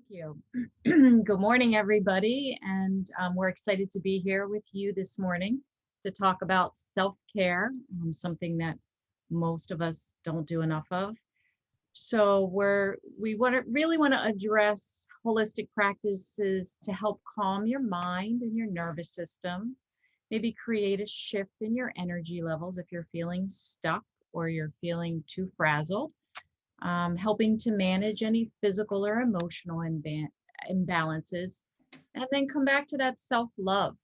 you. Good morning, everybody. And we're excited to be here with you this morning to talk about self-care, something that most of us don't do enough of. So really want to address holistic practices to help calm your mind and your nervous system, maybe create a shift in your energy levels if you're feeling stuck or you're feeling too frazzled, helping to manage any physical or emotional imbalances, and then come back to that self-love.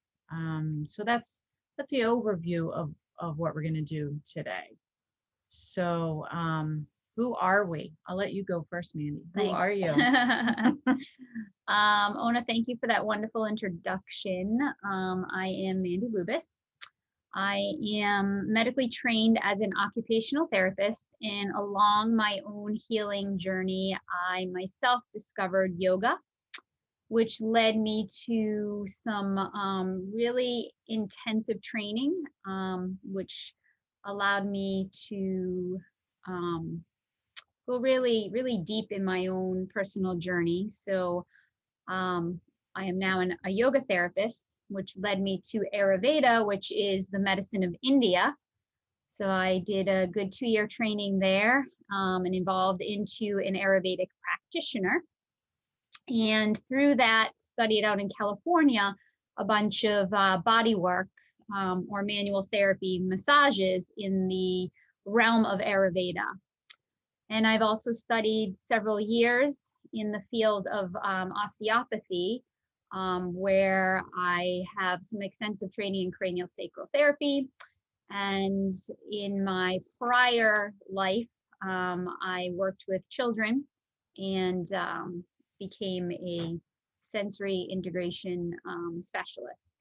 So that's the overview of what we're going to do today. So who are we? I'll let you go first, Mandy. Who are you? Ona, thank you for that wonderful introduction. I am Mandy Lubis. I am medically trained as an occupational therapist, and along my own healing journey, I myself discovered yoga, which led me to some really intensive training, which allowed me to go really, really deep in my own personal journey. So I am now a yoga therapist, which led me to Ayurveda, which is the medicine of India. So I did a good 2-year training there and evolved into an Ayurvedic practitioner. And through that, studied out in California a bunch of body work or manual therapy massages in the realm of Ayurveda. And I've also studied several years in the field of osteopathy, where I have some extensive training in cranial sacral therapy. And in my prior life, I worked with children and became a sensory integration specialist.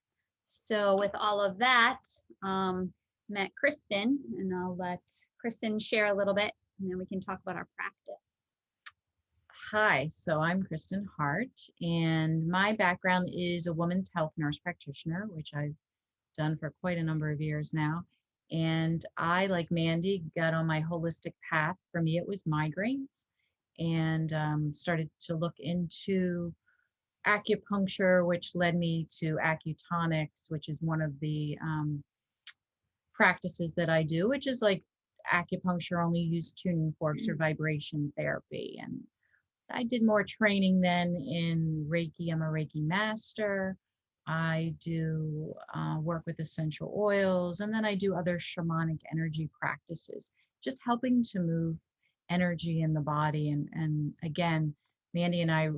So with all of that, met Kristen, and I'll let Kristen share a little bit, and then we can talk about our practice. Hi, so I'm Kristen Hart, and my background is a women's health nurse practitioner, which I've done for quite a number of years now. And I, like Mandy, got on my holistic path. For me, it was migraines, and started to look into acupuncture, which led me to acutonics, which is one of the practices that I do, which is like acupuncture, only use tuning forks or vibration therapy. And I did more training then in Reiki. I'm a Reiki master. I do work with essential oils, and then I do other shamanic energy practices, just helping to move energy in the body. And again, Mandy and I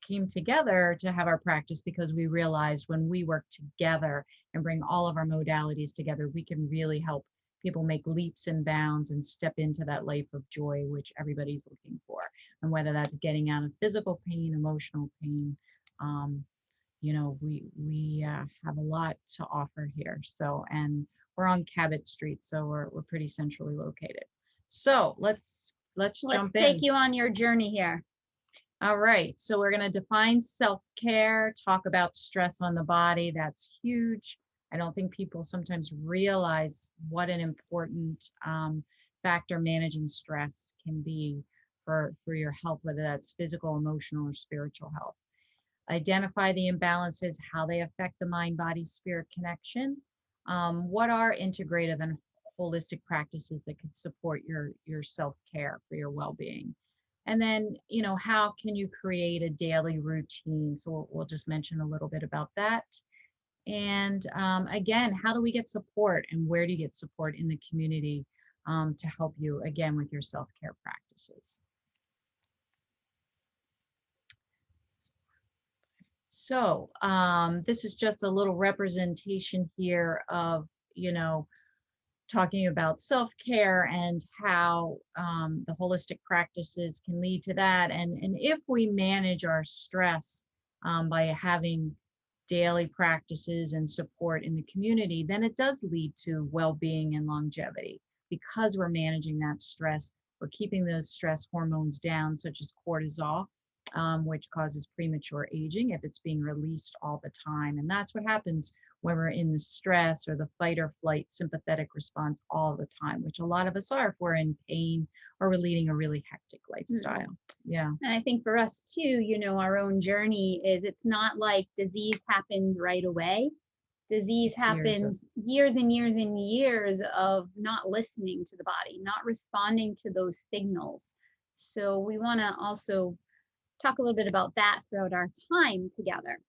came together to have our practice because we realized when we work together and bring all of our modalities together, we can really help people make leaps and bounds and step into that life of joy, which everybody's looking for. And whether that's getting out of physical pain, emotional pain, we have a lot to offer here. So, and we're on Cabot Street, so we're pretty centrally located. So let's jump in. Let's take you on your journey here. All right, so we're going to define self-care, talk about stress on the body. That's huge. I don't think people sometimes realize what an important factor managing stress can be for your health, whether that's physical, emotional, or spiritual health. Identify the imbalances, how they affect the mind-body-spirit connection. What are integrative and holistic practices that could support your self-care for your well-being? And then, how can you create a daily routine? So we'll just mention a little bit about that. And again, how do we get support, and where do you get support in the community to help you, again, with your self-care practices? So this is just a little representation here of, talking about self-care and how the holistic practices can lead to that. And if we manage our stress by having daily practices and support in the community, then it does lead to well-being and longevity, because we're managing that stress. We're keeping those stress hormones down, such as cortisol, which causes premature aging if it's being released all the time. And that's what happens when we're in the stress or the fight or flight sympathetic response all the time, which a lot of us are if we're in pain or we're leading a really hectic lifestyle. Yeah. And I think for us too, our own journey is, it's not like disease happens right away. Disease happens years and years and years of not listening to the body, not responding to those signals. So we want to also talk a little bit about that throughout our time together.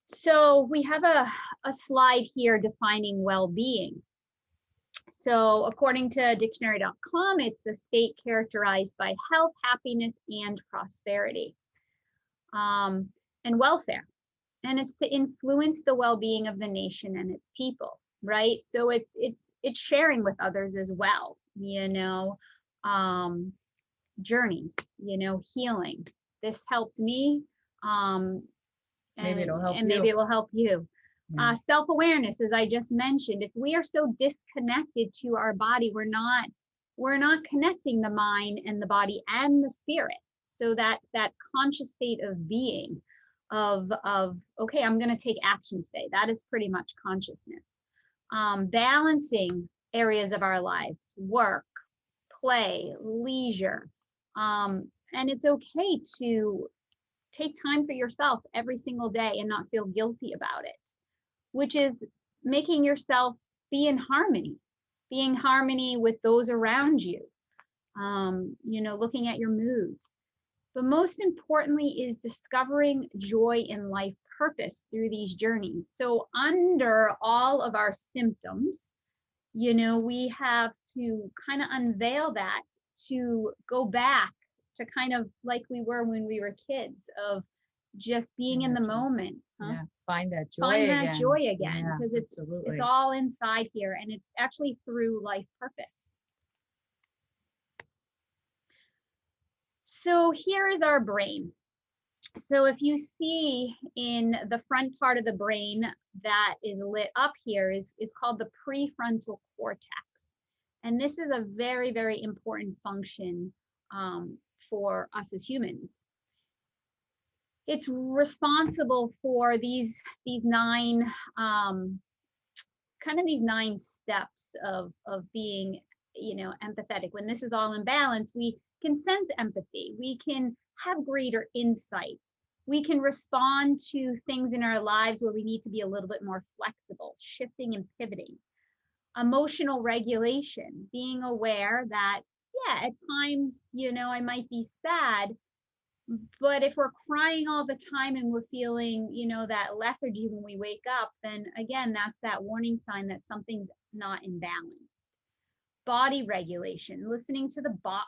So we have a slide here defining well-being. So according to dictionary.com, it's a state characterized by health, happiness, and prosperity, and welfare. And it's to influence the well-being of the nation and its people, right? So it's sharing with others as well, journeys, healing. This helped me, maybe it'll help and maybe it will help you. Yeah. Self-awareness, as I just mentioned, if we are so disconnected to our body, we're not connecting the mind and the body and the spirit. So that conscious state of being, of okay, I'm going to take action today. That is pretty much consciousness. Balancing areas of our lives, work, play, leisure. And it's okay to take time for yourself every single day and not feel guilty about it, which is making yourself be in harmony with those around you, looking at your moods. But most importantly is discovering joy in life purpose through these journeys. So under all of our symptoms, we have to kind of unveil that, to go back to kind of like we were when we were kids, of just being in the moment. Yeah, find that joy again, because it's all inside here, and it's actually through life purpose. So here is our brain. So if you see in the front part of the brain that is lit up here is called the prefrontal cortex. And this is a very, very important function for us as humans. It's responsible for these 9 these 9 steps of being, empathetic. When this is all in balance, we can sense empathy. We can have greater insight. We can respond to things in our lives where we need to be a little bit more flexible, shifting and pivoting. Emotional regulation, being aware that, yeah, at times, I might be sad, but if we're crying all the time and we're feeling, that lethargy when we wake up, then again, that's that warning sign that something's not in balance. Body regulation, listening to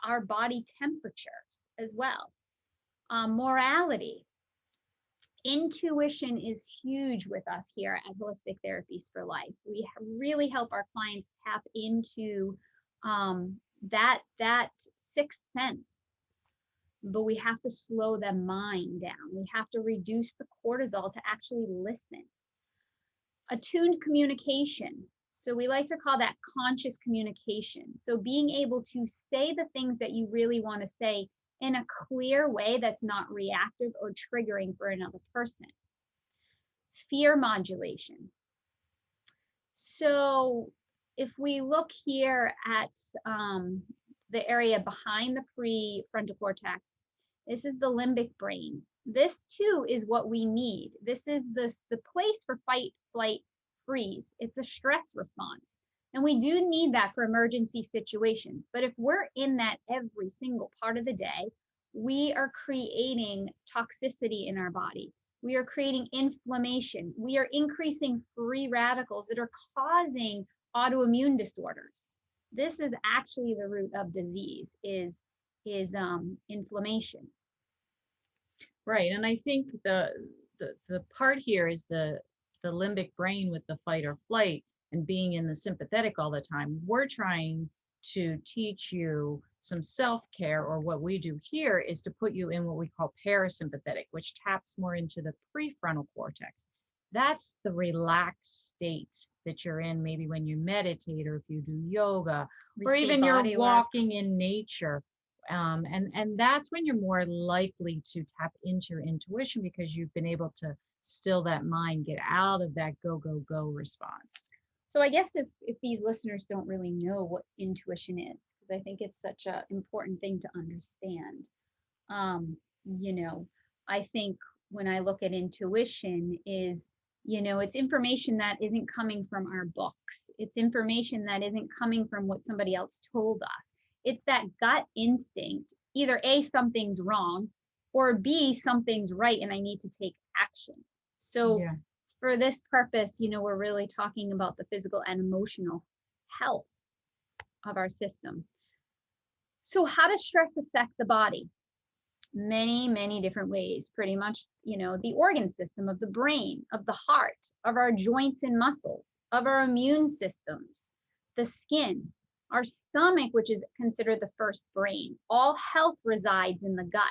our body temperatures as well. Morality. Intuition is huge with us here at Holistic Therapies for Life. We really help our clients tap into that sixth sense. But we have to slow the mind down. We have to reduce the cortisol to actually listen. Attuned communication. So we like to call that conscious communication. So being able to say the things that you really want to say in a clear way that's not reactive or triggering for another person. Fear modulation. So if we look here at the area behind the prefrontal cortex, this is the limbic brain. This too is what we need. This is the place for fight, flight, freeze. It's a stress response. And we do need that for emergency situations. But if we're in that every single part of the day, we are creating toxicity in our body. We are creating inflammation. We are increasing free radicals that are causing autoimmune disorders. This is actually the root of disease, is inflammation. Right. And I think the part here is the limbic brain with the fight or flight and being in the sympathetic all the time. We're trying to teach you some self-care, or what we do here is to put you in what we call parasympathetic, which taps more into the prefrontal cortex. That's the relaxed state that you're in, maybe when you meditate or if you do yoga, or even you're walking in nature. And that's when you're more likely to tap into your intuition, because you've been able to still that mind, get out of that go, go, go response. So I guess if these listeners don't really know what intuition is, because I think it's such an important thing to understand. Um, you know, I think when I look at intuition is, it's information that isn't coming from our books. It's information that isn't coming from what somebody else told us. It's that gut instinct. Either A, something's wrong, or B, something's right and I need to take action. So Yeah. for this purpose, we're really talking about the physical and emotional health of our system. So how does stress affect the body? Many, many different ways. Pretty much, the organ system of the brain, of the heart, of our joints and muscles, of our immune systems, the skin, our stomach, which is considered the first brain. All health resides in the gut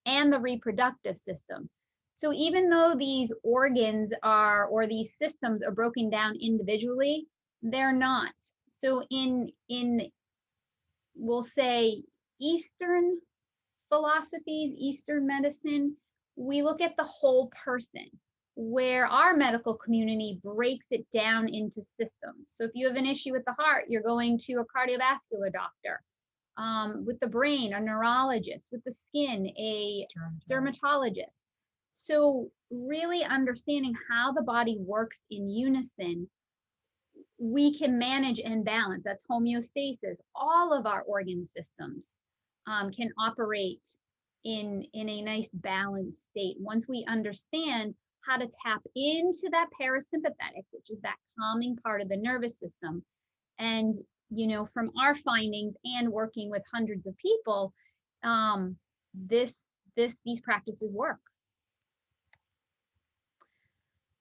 and the reproductive system. So even though these organs or these systems are broken down individually, they're not. So in we'll say Eastern philosophies, Eastern medicine, we look at the whole person, where our medical community breaks it down into systems. So if you have an issue with the heart, you're going to a cardiovascular doctor. With the brain, a neurologist. With the skin, a dermatologist. So really understanding how the body works in unison, we can manage and balance. That's homeostasis. All of our organ systems can operate in a nice balanced state. Once we understand how to tap into that parasympathetic, which is that calming part of the nervous system. And, from our findings and working with hundreds of people, these practices work.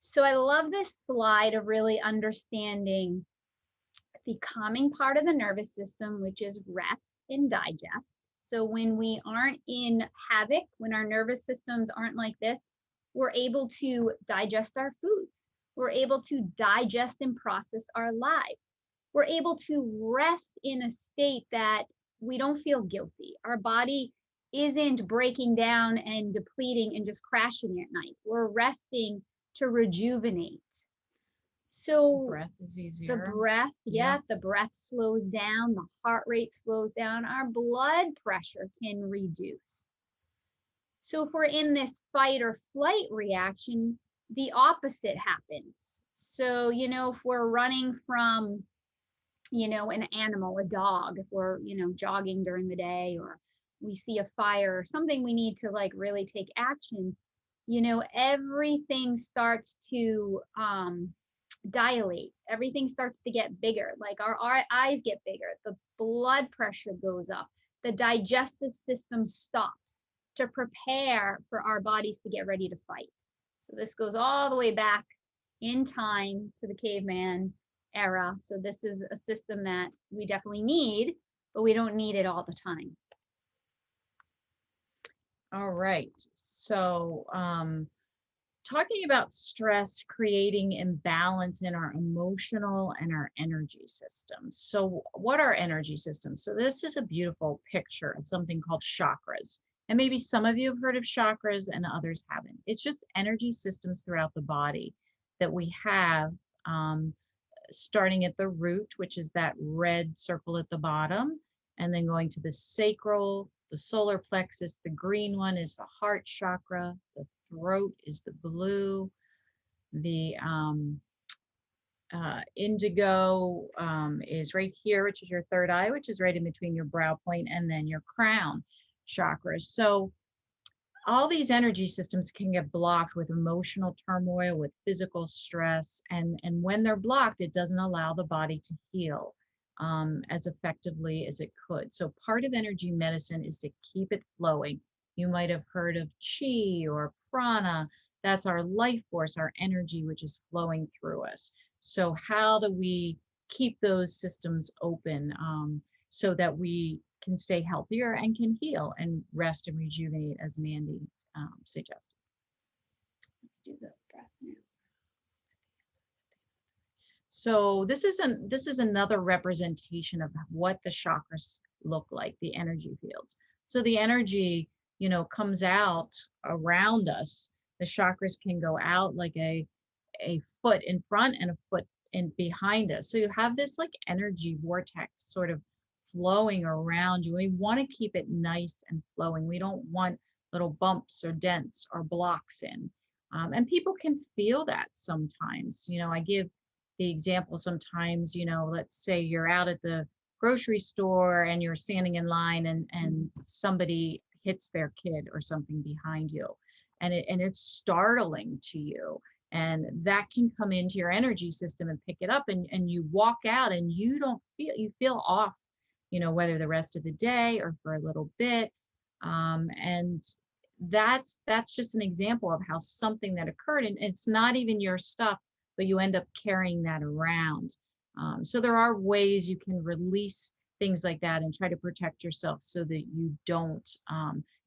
So I love this slide of really understanding the calming part of the nervous system, which is rest and digest. So when we aren't in havoc, when our nervous systems aren't like this, we're able to digest our foods. We're able to digest and process our lives. We're able to rest in a state that we don't feel guilty. Our body isn't breaking down and depleting and just crashing at night. We're resting to rejuvenate. So breath is easier. The breath, the breath slows down, the heart rate slows down, our blood pressure can reduce. So if we're in this fight or flight reaction, the opposite happens. So, if we're running from, an animal, a dog, if we're, jogging during the day, or we see a fire or something, we need to really take action. Everything starts to dilate. Everything starts to get bigger. Like our eyes get bigger. The blood pressure goes up. The digestive system stops to prepare for our bodies to get ready to fight. So this goes all the way back in time to the caveman era. So this is a system that we definitely need, but we don't need it all the time. All right. So, talking about stress creating imbalance in our emotional and our energy systems. So what are energy systems? So this is a beautiful picture of something called chakras. And maybe some of you have heard of chakras and others haven't. It's just energy systems throughout the body that we have, starting at the root, which is that red circle at the bottom, and then going to the sacral, the solar plexus. The green one is the heart chakra. The throat is the blue. The indigo is right here, which is your third eye, which is right in between your brow point and then your crown chakra. So all these energy systems can get blocked with emotional turmoil, with physical stress, and when they're blocked, it doesn't allow the body to heal as effectively as it could. So part of energy medicine is to keep it flowing. You might have heard of chi or prana. That's our life force, our energy, which is flowing through us. So how do we keep those systems open so that we can stay healthier and can heal and rest and rejuvenate, as Mandy suggested? Do the breath now. So this is another representation of what the chakras look like, the energy fields. So the energy, comes out around us. The chakras can go out like a foot in front and a foot in behind us. So you have this like energy vortex sort of flowing around you. We want to keep it nice and flowing. We don't want little bumps or dents or blocks in. And people can feel that sometimes. I give the example sometimes, let's say you're out at the grocery store and you're standing in line and somebody hits their kid or something behind you, and it's startling to you, and that can come into your energy system and pick it up, and you walk out and you feel off, whether the rest of the day or for a little bit. And that's just an example of how something that occurred, and it's not even your stuff, but you end up carrying that around. So there are ways you can release things like that and try to protect yourself so that you don't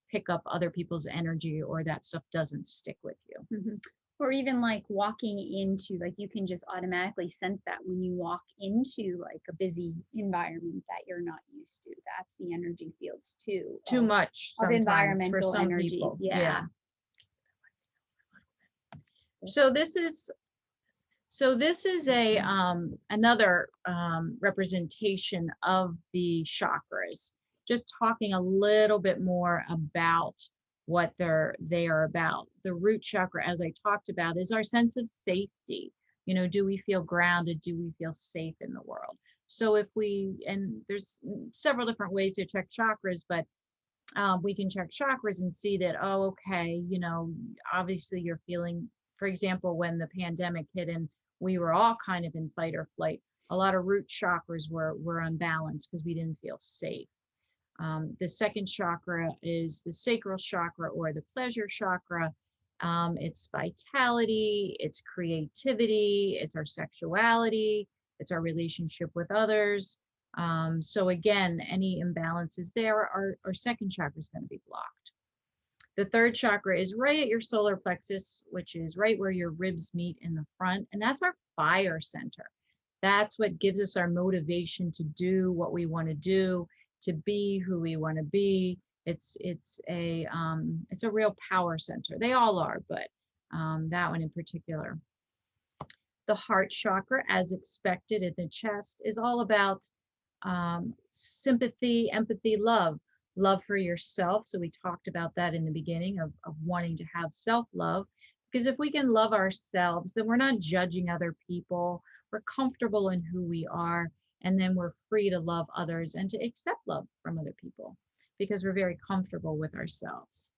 pick up other people's energy, or that stuff doesn't stick with you. Mm-hmm. Or even like walking into, like, you can just automatically sense that when you walk into like a busy environment that you're not used to. That's the energy fields too. Too much of environmental environmental for some energies. people. Yeah. So this is a another representation of the chakras, just talking a little bit more about what they are about. The root chakra, as I talked about, is our sense of safety. Do we feel grounded? Do we feel safe in the world? So and there's several different ways to check chakras, but we can check chakras and see that, oh, okay, obviously you're feeling, for example, when the pandemic hit and we were all kind of in fight or flight, a lot of root chakras were unbalanced because we didn't feel safe. The second chakra is the Sacral Chakra, or the pleasure chakra. It's vitality, it's creativity, it's our sexuality, it's our relationship with others. So again, any imbalances there, our second chakra is going to be blocked. The third chakra is right at your solar plexus, which is right where your ribs meet in the front. And that's our fire center. That's what gives us our motivation to do what we want to do, to be who we want to be. It's a real power center. They all are, but that one in particular. The heart chakra, as expected in the chest, is all about sympathy, empathy, love for yourself. So we talked about that in the beginning of wanting to have self-love, because if we can love ourselves, then we're not judging other people. We're comfortable in who we are, and then we're free to love others and to accept love from other people because we're very comfortable with ourselves.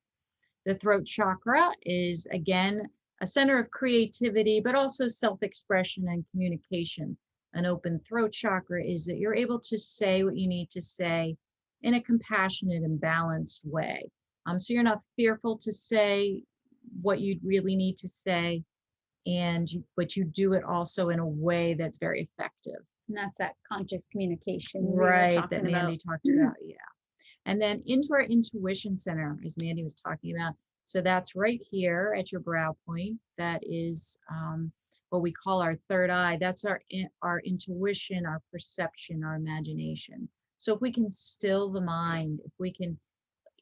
The throat chakra is, again, a center of creativity, but also self-expression and communication. An open throat chakra is that you're able to say what you need to say in a compassionate and balanced way. So you're not fearful to say what you really need to say, but you do it also in a way that's very effective. And that's that conscious communication, right, that Mandy talked about. Yeah. And then into our intuition center, as Mandy was talking about. So that's right here at your brow point. That is what we call our third eye. That's our intuition, our perception, our imagination. So if we can still the mind, if we can,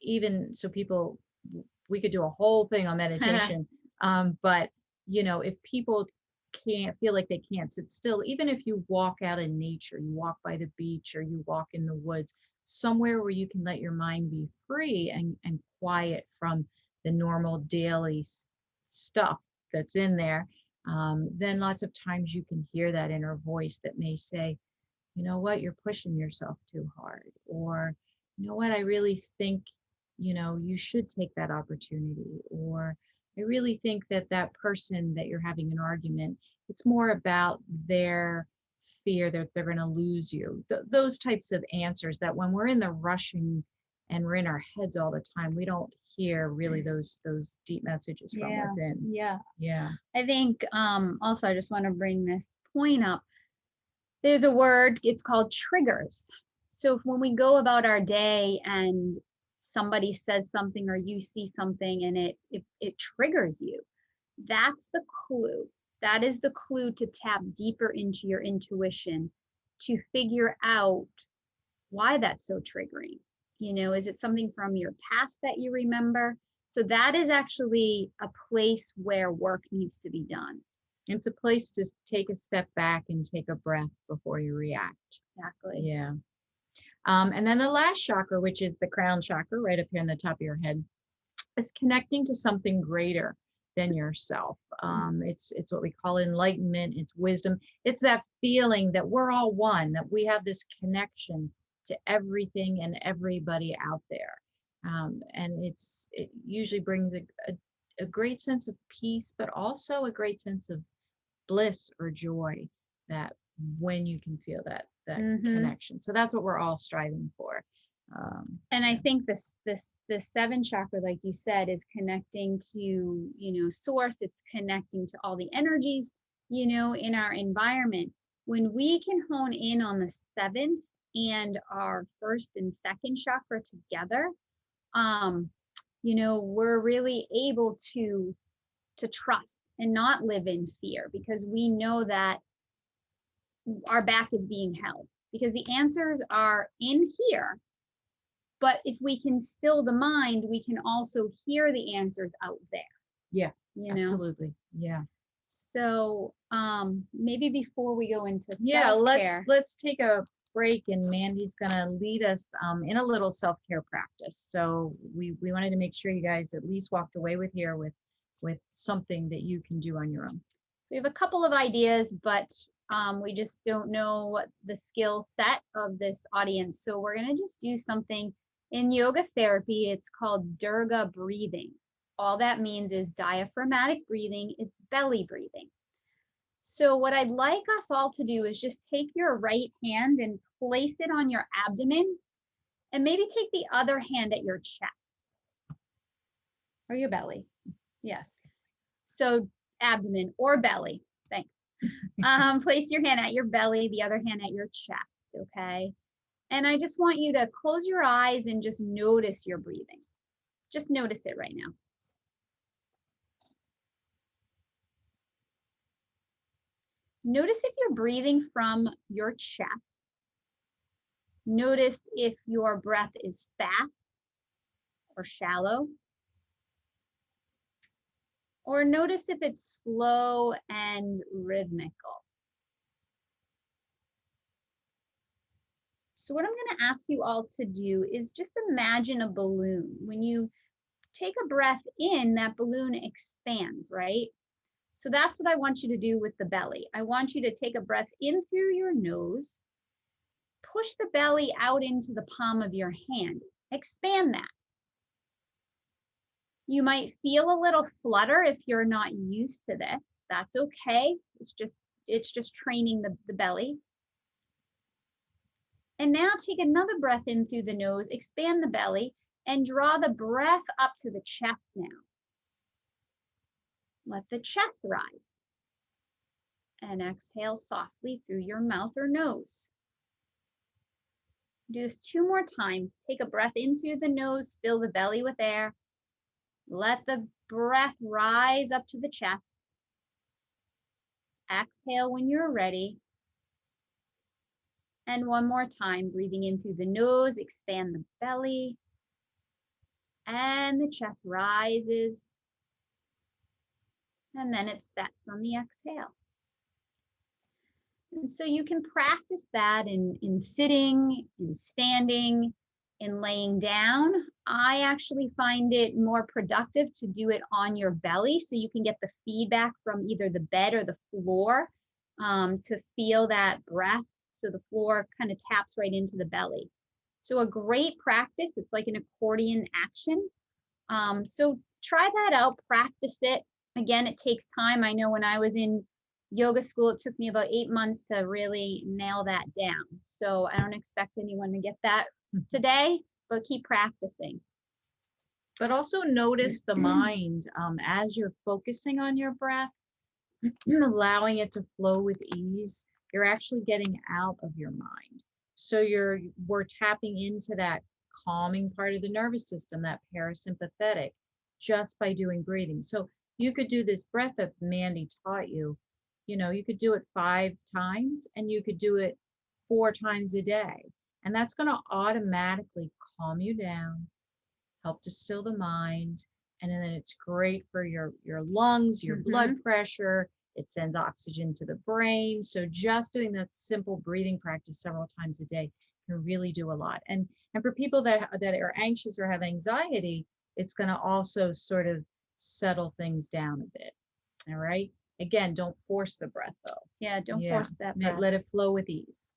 even so people, we could do a whole thing on meditation. But if people can't feel like they can't sit still, even if you walk out in nature, you walk by the beach or you walk in the woods, somewhere where you can let your mind be free and quiet from the normal daily stuff that's in there, then lots of times you can hear that inner voice that may say, you know what, you're pushing yourself too hard, or you know what, I really think you should take that opportunity, or I really think that person that you're having an argument, it's more about their fear that they're going to lose you. Those types of answers that when we're in the rushing and we're in our heads all the time, we don't hear really those deep messages from within. Yeah. I think also I just want to bring this point up. There's a word, it's called triggers. So when we go about our day and somebody says something or you see something and it triggers you, that's the clue. That is the clue to tap deeper into your intuition, to figure out why that's so triggering. Is it something from your past that you remember? So that is actually a place where work needs to be done. It's a place to take a step back and take a breath before you react. Exactly. Yeah. And then the last chakra, which is the crown chakra, right up here in the top of your head, is connecting to something greater than yourself. It's what we call enlightenment. It's wisdom. It's that feeling that we're all one, that we have this connection to everything and everybody out there. And it usually brings a great sense of peace, but also a great sense of bliss or joy, that when you can feel that connection. So that's what we're all striving for. And I think the seventh chakra, like you said, is connecting to, source. It's connecting to all the energies, in our environment. When we can hone in on the seventh and our first and second chakra together, we're really able to trust and not live in fear, because we know that our back is being held, because the answers are in here. But if we can still the mind, we can also hear the answers out there. Yeah, absolutely. Yeah. So maybe before we go into self-care, let's take a break, and Mandy's gonna lead us in a little self-care practice. So we wanted to make sure you guys at least walked away with here with something that you can do on your own. So we have a couple of ideas, but we just don't know what the skill set of this audience. So we're gonna just do something in yoga therapy. It's called Durga Breathing. All that means is diaphragmatic breathing. It's belly breathing. So what I'd like us all to do is just take your right hand and place it on your abdomen, and maybe take the other hand at your chest or your belly. Yes. So abdomen or belly. Thanks. Place your hand at your belly, the other hand at your chest. Okay. And I just want you to close your eyes and just notice your breathing. Just notice it right now. Notice if you're breathing from your chest. Notice if your breath is fast or shallow. Or notice if it's slow and rhythmical. So what I'm going to ask you all to do is just imagine a balloon. When you take a breath in, that balloon expands, right? So that's what I want you to do with the belly. I want you to take a breath in through your nose, push the belly out into the palm of your hand, expand that. You might feel a little flutter if you're not used to this. That's okay. It's just training the belly. And now take another breath in through the nose, expand the belly, and draw the breath up to the chest now. Let the chest rise. And exhale softly through your mouth or nose. Do this 2 more times. Take a breath in through the nose, fill the belly with air. Let the breath rise up to the chest. Exhale when you're ready. And 1 more time, breathing in through the nose, expand the belly. And the chest rises. And then it sets on the exhale. And so you can practice that in sitting, in standing, in laying down. I actually find it more productive to do it on your belly, so you can get the feedback from either the bed or the floor to feel that breath. So the floor kind of taps right into the belly. So a great practice. It's like an accordion action. So try that out, practice it. Again, it takes time. I know when I was in yoga school, it took me about 8 months to really nail that down. So I don't expect anyone to get that today, but keep practicing. But also notice the mind as you're focusing on your breath, allowing it to flow with ease. You're actually getting out of your mind. So we're tapping into that calming part of the nervous system, that parasympathetic, just by doing breathing. So you could do this breath that Mandy taught you. You could do it 5 times, and you could do it 4 times a day. And that's going to automatically calm you down, help to still the mind, and then it's great for your lungs, your blood pressure. It sends oxygen to the brain. So just doing that simple breathing practice several times a day can really do a lot. And for people that are anxious or have anxiety, it's going to also sort of settle things down a bit. All right. Again, don't force the breath though. Yeah, don't force that breath. Let it flow with ease.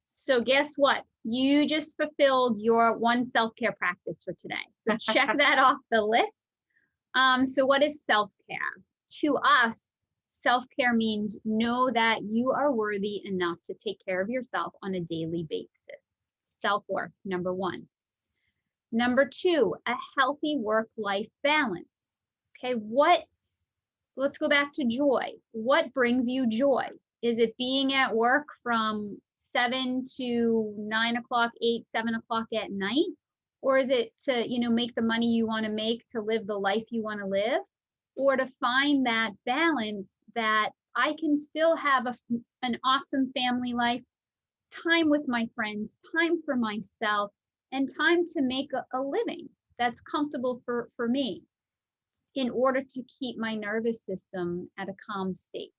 So guess what? You just fulfilled your one self-care practice for today. So check that off the list. So what is self-care? To us, self-care means know that you are worthy enough to take care of yourself on a daily basis. Self-worth, number one. Number two, a healthy work-life balance. Okay, let's go back to joy. What brings you joy? Is it being at work from 7 to 9 o'clock, 8, 7 o'clock at night? Or is it to, make the money you want to make, to live the life you want to live? Or to find that balance that I can still have an awesome family life, time with my friends, time for myself, and time to make a living that's comfortable for me in order to keep my nervous system at a calm state.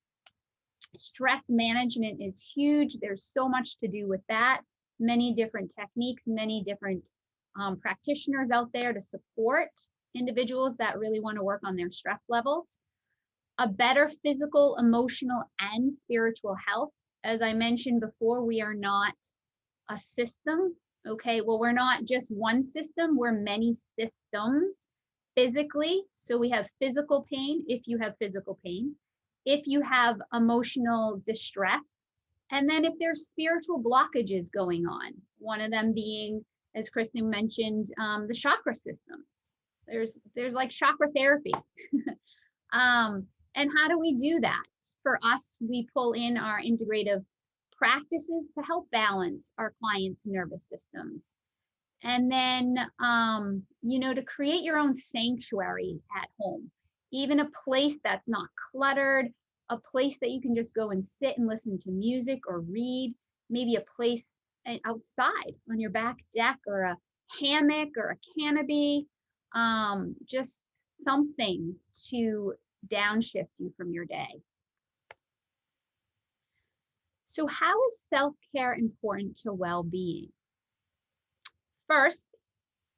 Stress management is huge. There's so much to do with that. Many different techniques, many different practitioners out there to support individuals that really want to work on their stress levels. A better physical, emotional, and spiritual health. As I mentioned before, we are not a system. Okay, well, we're not just one system, we're many systems physically. So we have physical pain if you have physical pain, if you have emotional distress, and then if there's spiritual blockages going on, one of them being, as Kristen mentioned, the chakra systems. There's like chakra therapy. And how do we do that? For us, we pull in our integrative practices to help balance our clients' nervous systems. And then, to create your own sanctuary at home, even a place that's not cluttered, a place that you can just go and sit and listen to music or read, maybe a place outside on your back deck or a hammock or a canopy, just something to downshift you from your day. So how is self-care important to well-being? First,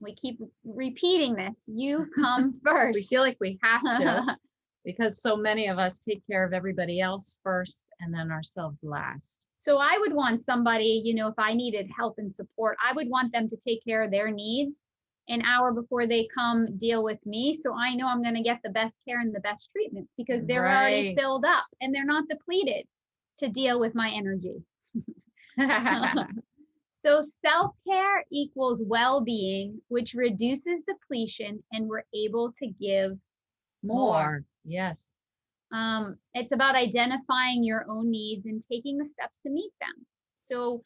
we keep repeating this, you come first. We feel like we have to because so many of us take care of everybody else first and then ourselves last. So I would want somebody, if I needed help and support, I would want them to take care of their needs an hour before they come deal with me. So I know I'm going to get the best care and the best treatment because they're already filled up and they're not depleted to deal with my energy. So self-care equals well-being, which reduces depletion, and we're able to give more. Yes. It's about identifying your own needs and taking the steps to meet them. So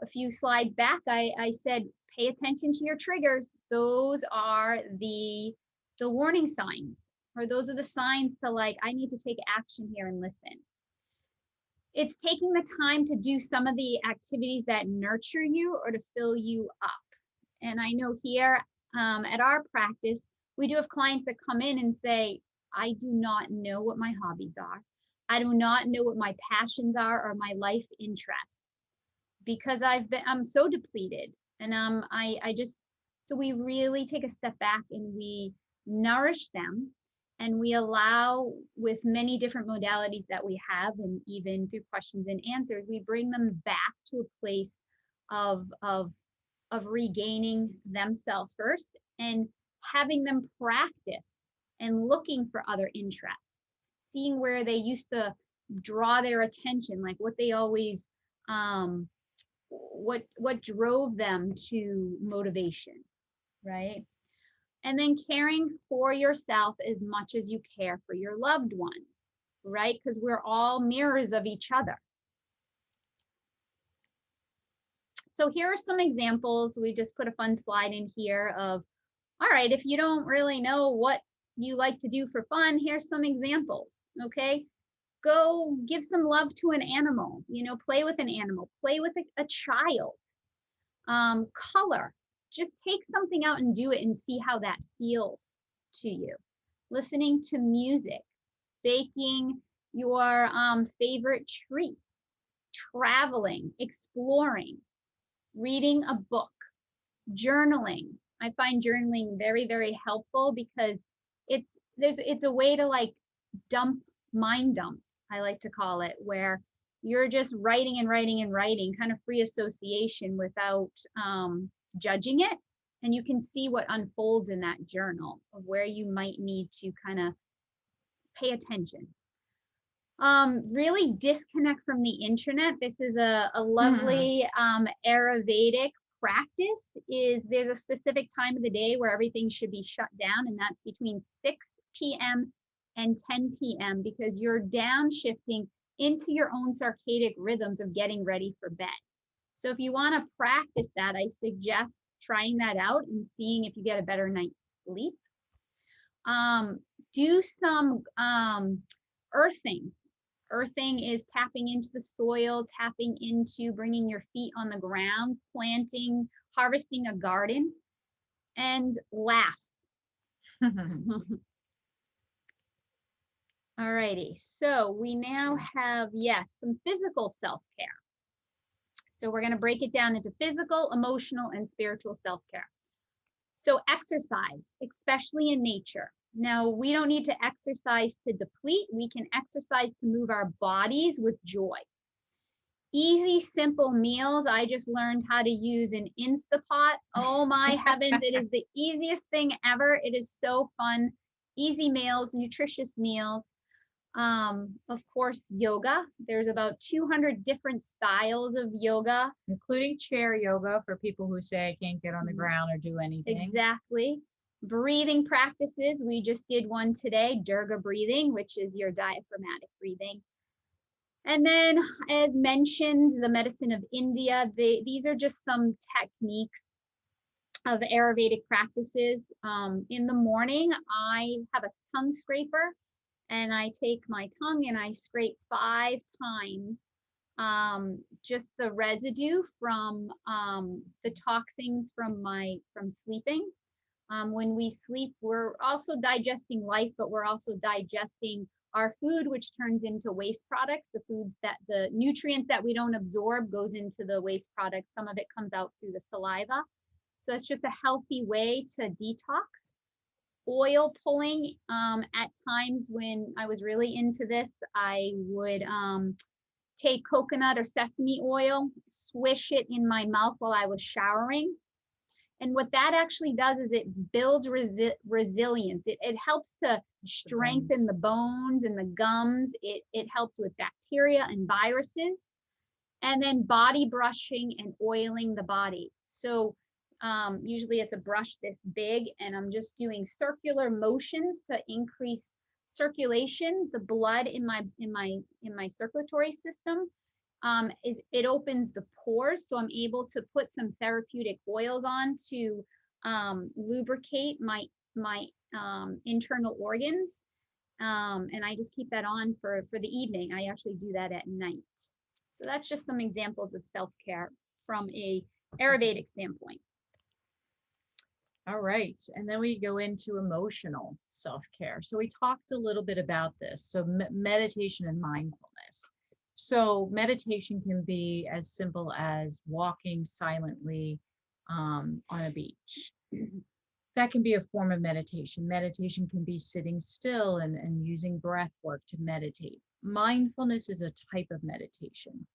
a few slides back, I said, pay attention to your triggers. Those are the warning signs, or those are the signs to I need to take action here and listen. It's taking the time to do some of the activities that nurture you or to fill you up. And I know here at our practice, we do have clients that come in and say, I do not know what my hobbies are. I do not know what my passions are or my life interests because I'm so depleted. And so we really take a step back and we nourish them. And we allow, with many different modalities that we have, and even through questions and answers, we bring them back to a place of regaining themselves first and having them practice and looking for other interests, seeing where they used to draw their attention, like what they always, what drove them to motivation, right? And then caring for yourself as much as you care for your loved ones, right? Because we're all mirrors of each other. So here are some examples. We just put a fun slide in here of, all right, if you don't really know what you like to do for fun, here's some examples, okay? Go give some love to an animal, play with an animal, play with a child, color. just take something out and do it and see how that feels to you. Listening to music, baking your favorite treat, traveling, exploring, reading a book, journaling. I find journaling very, very helpful because it's a way to like mind dump, I like to call it, where you're just writing and writing and writing, kind of free association without judging it. And you can see what unfolds in that journal of where you might need to kind of pay attention. Really disconnect from the internet. This is a lovely Ayurvedic practice. Is there's a specific time of the day where everything should be shut down, and that's between 6 p.m. and 10 p.m. because you're downshifting into your own circadian rhythms of getting ready for bed. So if you want to practice that, I suggest trying that out and seeing if you get a better night's sleep. Do some earthing. Earthing is tapping into the soil, tapping into bringing your feet on the ground, planting, harvesting a garden, and laugh. All righty, so we now have, yes, some physical self-care. So we're going to break it down into physical, emotional, and spiritual self-care. So exercise, especially in nature. Now, we don't need to exercise to deplete. We can exercise to move our bodies with joy. Easy, simple meals. I just learned how to use an Instapot. Oh my heavens, it is the easiest thing ever. It is so fun. Easy meals, nutritious meals. Of course, yoga. There's about 200 different styles of yoga, including chair yoga for people who say I can't get on the ground or do anything. Exactly. Breathing practices. We just did one today, Durga Breathing, which is your diaphragmatic breathing. And then, as mentioned, the medicine of India. These are just some techniques of Ayurvedic practices. In the morning, I have a tongue scraper, and I take my tongue and I scrape 5 times just the residue from the toxins from sleeping. When we sleep, we're also digesting life, but we're also digesting our food, which turns into waste products. The nutrients that we don't absorb goes into the waste products. Some of it comes out through the saliva. So it's just a healthy way to detox. Oil pulling, at times when I was really into this, I would take coconut or sesame oil, swish it in my mouth while I was showering. And what that actually does is it builds resilience. It helps to strengthen the bones and the gums. It helps with bacteria and viruses. And then body brushing and oiling the body. So usually it's a brush this big, and I'm just doing circular motions to increase circulation, the blood in my circulatory system. It opens the pores, so I'm able to put some therapeutic oils on to lubricate my internal organs, and I just keep that on for the evening. I actually do that at night. So that's just some examples of self-care from a Ayurvedic standpoint. All right, and then we go into emotional self-care. So we talked a little bit about this. So meditation and mindfulness. So meditation can be as simple as walking silently on a beach. That can be a form of meditation. Meditation can be sitting still and using breath work to meditate. Mindfulness is a type of meditation.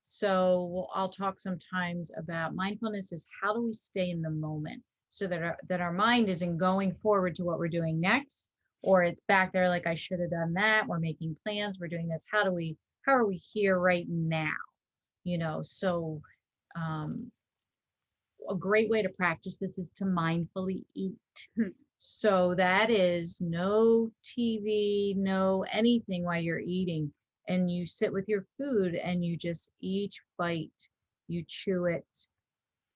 So I'll talk sometimes about mindfulness is how do we stay in the moment so that our mind isn't going forward to what we're doing next, or it's back there like I should have done that. We're making plans. We're doing this. How are we here right now? So a great way to practice this is to mindfully eat. So that is no TV, no anything while you're eating. And you sit with your food and you just each bite, you chew it,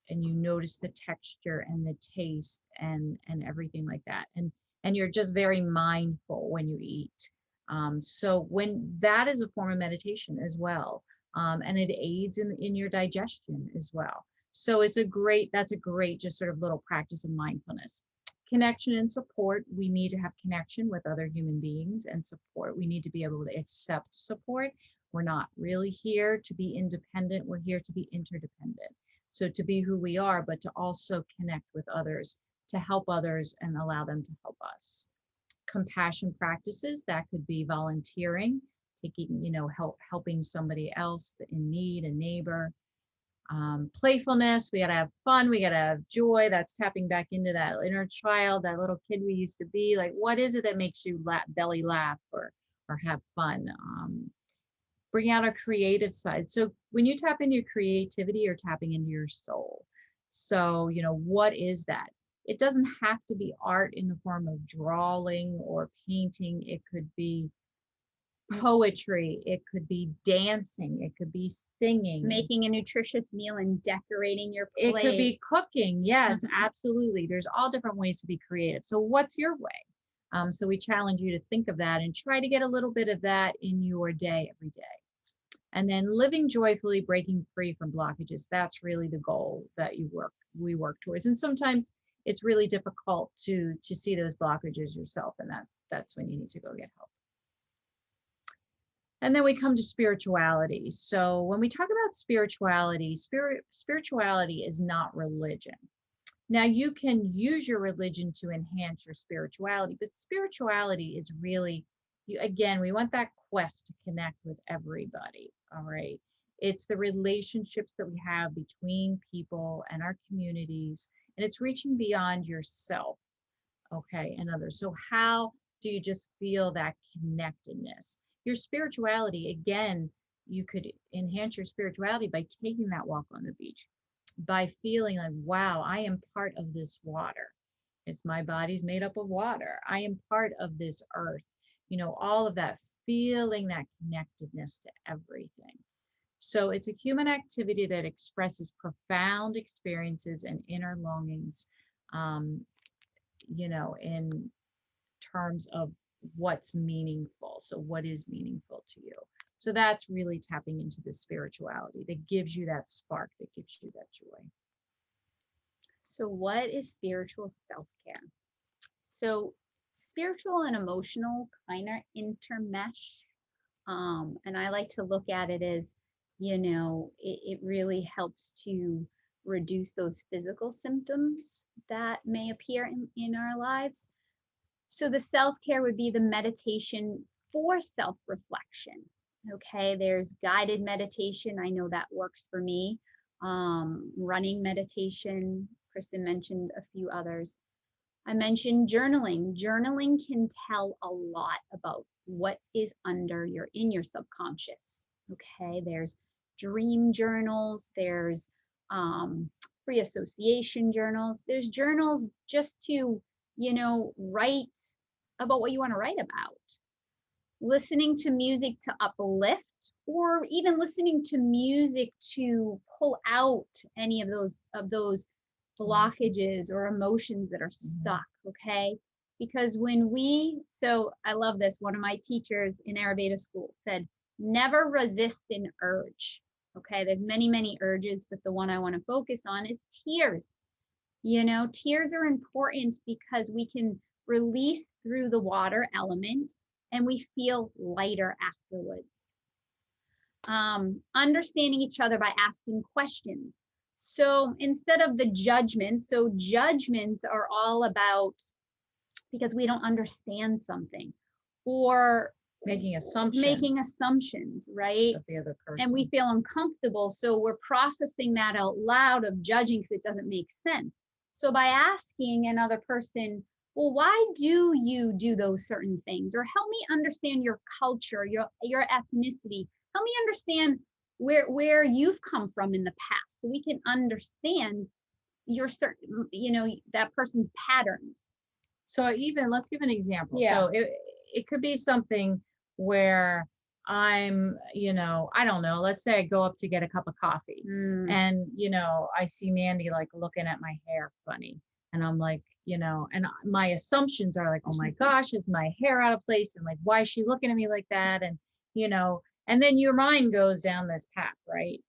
and you notice the texture and the taste and everything like that. And you're just very mindful when you eat. So when that is a form of meditation as well. And it aids in your digestion as well. So that's a great just sort of little practice of mindfulness. Connection and support. We need to have connection with other human beings and support. We need to be able to accept support. We're not really here to be independent. We're here to be interdependent. So to be who we are, but to also connect with others, to help others and allow them to help us. Compassion practices, that could be volunteering, taking, helping somebody else in need, a neighbor. Playfulness, we got to have fun, we got to have joy. That's tapping back into that inner child, that little kid we used to be. Like, what is it that makes you belly laugh or have fun? Bring out a creative side. So when you tap into your creativity, you're tapping into your soul. So, what is that? It doesn't have to be art in the form of drawing or painting. It could be poetry, it could be dancing, it could be singing, making a nutritious meal and decorating your plate. It could be cooking. Yes, absolutely. There's all different ways to be creative. So what's your way? So we challenge you to think of that and try to get a little bit of that in your day every day. And then living joyfully, breaking free from blockages. That's really the goal that we work towards. And sometimes it's really difficult to see those blockages yourself, and that's when you need to go get help. And then we come to spirituality. So when we talk about spirituality, spirituality is not religion. Now, you can use your religion to enhance your spirituality, but spirituality is really, again, we want that quest to connect with everybody, all right? It's the relationships that we have between people and our communities, and it's reaching beyond yourself, okay, and others. So how do you just feel that connectedness? Your spirituality, again, you could enhance your spirituality by taking that walk on the beach, by feeling like, wow, I am part of this water. My body's made up of water. I am part of this earth. All of that, feeling that connectedness to everything. So it's a human activity that expresses profound experiences and inner longings, in terms of what's meaningful. So what is meaningful to you? So that's really tapping into the spirituality that gives you that spark, that gives you that joy. So what is spiritual self-care? So spiritual and emotional kind of intermesh. And I like to look at it as, it really helps to reduce those physical symptoms that may appear in our lives. So the self-care would be the meditation for self-reflection. Okay, there's guided meditation. I know that works for me. Running meditation. Kristen mentioned a few others. I mentioned journaling. Journaling can tell a lot about what is in your subconscious. Okay, there's dream journals. There's free association journals. There's journals just to write about what you want to write about. Listening to music to uplift, or even listening to music to pull out any of those blockages or emotions that are stuck, okay? Because so I love this. One of my teachers in Ayurveda school said, never resist an urge, okay? There's many, many urges, but the one I want to focus on is tears. Tears are important because we can release through the water element and we feel lighter afterwards. Understanding each other by asking questions. So instead of the judgments, so judgments are all about because we don't understand something or making assumptions, right? Of the other person. And we feel uncomfortable. So we're processing that out loud of judging because it doesn't make sense. So by asking another person, well, why do you do those certain things? Or help me understand your culture, your ethnicity. Help me understand where you've come from in the past, so we can understand your certain, that person's patterns. So let's give an example. Yeah. So it could be something where I'm, I don't know, let's say I go up to get a cup of coffee and, I see Mandy like looking at my hair funny. And I'm like, and my assumptions are like, oh my gosh, is my hair out of place? And like, why is she looking at me like that? And, and then your mind goes down this path, right?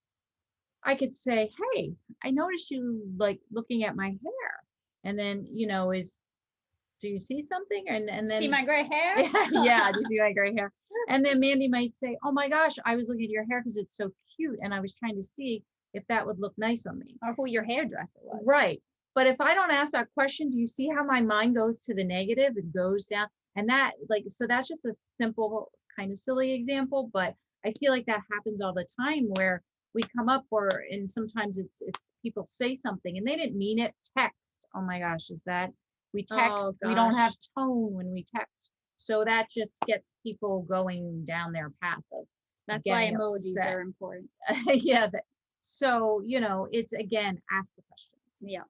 I could say, hey, I noticed you like looking at my hair. And then, do you see something? And See then, my gray hair? yeah, do you see my gray hair? And then Mandy might say, oh my gosh, I was looking at your hair because it's so cute. And I was trying to see if that would look nice on me. Or who your hairdresser was. Right. But if I don't ask that question, do you see how my mind goes to the negative and goes down? And that, like, so that's just a simple, kind of silly example, but I feel like that happens all the time where we come up and sometimes it's people say something and they didn't mean it. Text. Oh my gosh, we text, we don't have tone when we text. So that just gets people going down their path of that's why getting emojis upset. are important. Yeah. So, it's again, ask the questions. Yeah.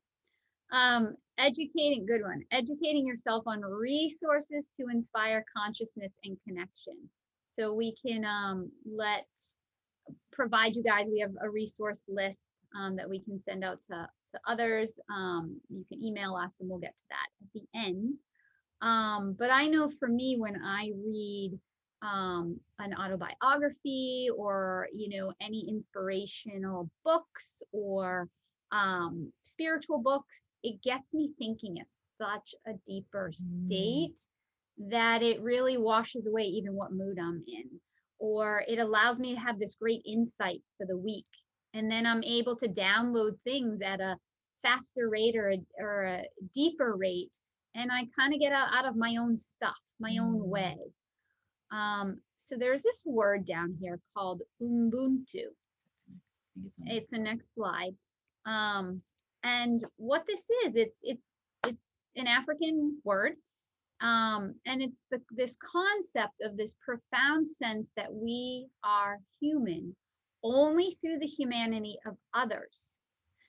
Good one. Educating yourself on resources to inspire consciousness and connection. So we can provide you guys, we have a resource list that we can send out to others. You can email us and we'll get to that at the end. But I know for me, when I read an autobiography or, any inspirational books or spiritual books, it gets me thinking at such a deeper state that it really washes away even what mood I'm in, or it allows me to have this great insight for the week. And then I'm able to download things at a faster rate or a deeper rate. And I kind of get out of my own stuff, my own way. So there's this word down here called Ubuntu. It's the next slide. And what this is, it's an African word. And it's this concept of this profound sense that we are human only through the humanity of others.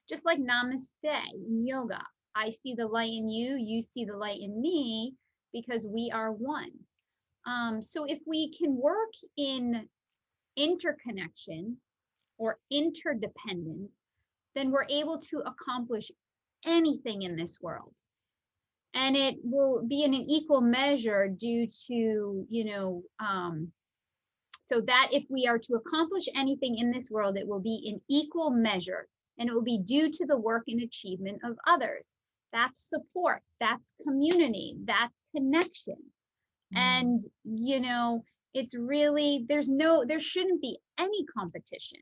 Just like namaste in yoga. I see the light in you, you see the light in me, because we are one. So if we can work in interconnection or interdependence, then we're able to accomplish anything in this world. And it will be in an equal measure due to, so that if we are to accomplish anything in this world, it will be in equal measure, and it will be due to the work and achievement of others. That's support, that's community, that's connection. And, it's really, there shouldn't be any competition.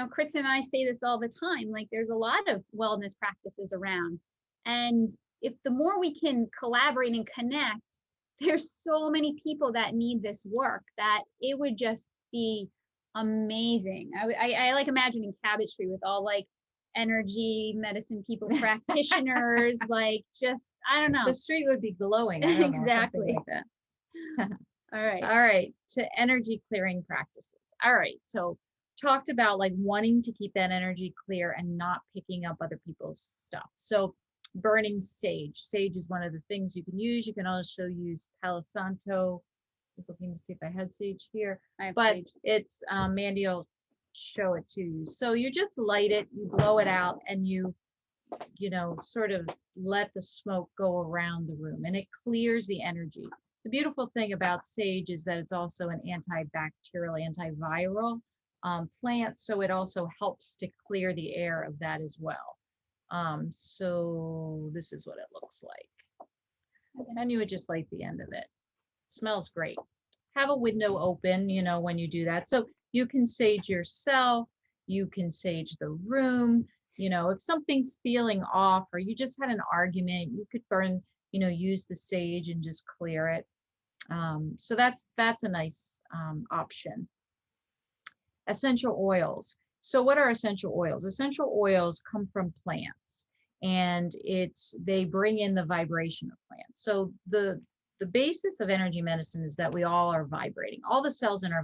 Kristen and I say this all the time, like there's a lot of wellness practices around. And if the more we can collaborate and connect, there's so many people that need this work that it would just be amazing. I like imagining Cabbage Tree with all like energy medicine people, practitioners, like just, I don't know. The street would be glowing. I don't know, exactly. like that. All right. All right. To energy clearing practices. All right. So talked about like wanting to keep that energy clear and not picking up other people's stuff. So burning sage. Sage is one of the things you can use. You can also use Palo Santo. I was looking to see if I had sage here, but sage. It's Mandy will show it to you. So you just light it, you blow it out, and you sort of let the smoke go around the room, and it clears the energy. The beautiful thing about sage is that it's also an antibacterial, antiviral plant, so it also helps to clear the air of that as well. So this is what it looks like. And you would just light the end of it. Smells great. Have a window open, when you do that. So you can sage yourself, you can sage the room. If something's feeling off or you just had an argument, you could burn, use the sage and just clear it. So that's a nice option. Essential oils. So what are essential oils? Essential oils come from plants, and they bring in the vibration of plants. So the basis of energy medicine is that we all are vibrating. All the cells in our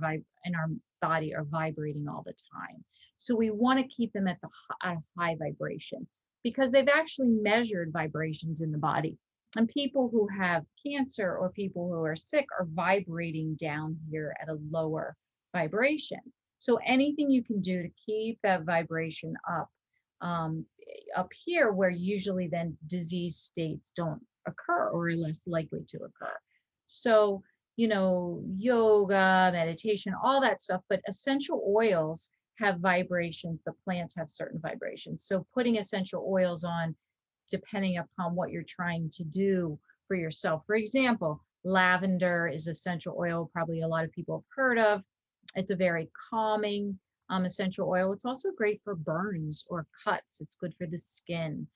body are vibrating all the time. So we want to keep them at a high vibration, because they've actually measured vibrations in the body. And people who have cancer or people who are sick are vibrating down here at a lower vibration. So anything you can do to keep that vibration up here, where usually then disease states don't occur or are less likely to occur. So, yoga, meditation, all that stuff, but essential oils have vibrations. The plants have certain vibrations. So putting essential oils on, depending upon what you're trying to do for yourself. For example, lavender is essential oil, probably a lot of people have heard of. It's a very calming essential oil. It's also great for burns or cuts. It's good for the skin.